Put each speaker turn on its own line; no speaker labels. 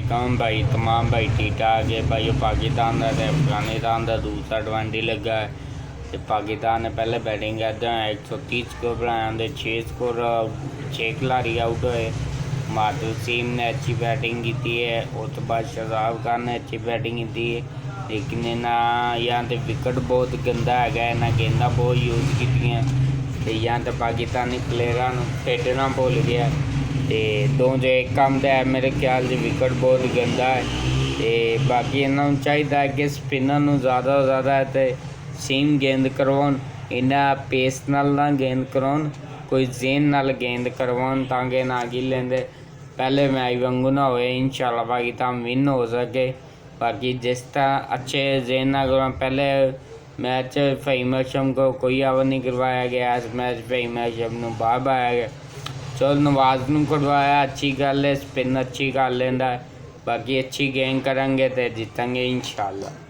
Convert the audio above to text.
वालेकुम भाई। तमाम भाई ठीक ठाक है भाई। पाकिस्तान का अफगानिस्तान का दूसरा 20 लगा है। तो पाकिस्तान ने पहले बैटिंग करते हैं 130 स्कोर बनाया, उनके 6 स्कोर 6 खिलाड़ी आउट हुए। मातू वसीम ने अच्छी बैटिंग की है, उस तो बाद शहजाद खान ने अच्छी बैटिंग की है, लेकिन इन्होंने यहाँ तो विकेट बहुत गंदा है, इन्हें गेंदा बहुत यूज की, यहाँ तो पाकिस्तानी प्लेयरों खेडना भुल गया। तो दो जो एक काम तो है मेरे ख्याल से विकेट बहुत गंदा है। तो बाकी इन्होंने चाहिए कि स्पिनर ज़्यादा तो ज़्यादा तो सीम गेंद करवाओ, इन्हें पेस नाल ना गेंद करवाओ, कोई जेन नाल गेंद करवाओ ताकि ना कि लेंदे पहले मैच वांगू ना हो, इंशाल्लाह पाकिस्तान विन हो सके। बाकी जिस तरह अच्छे जेन ना करवा, पहले मैच फ़हीम अशरफ को कोई आउट नहीं करवाया गया, इस मैच फ़हीम अशरफ को बाहर पाया गया। चलो नवाज नूं कढ़वाया, अच्छी गल है, स्पिन अच्छी कर लेंदा है। बाकी अच्छी गेंद करेंगे तो जीतेंगे इंशाल्लाह।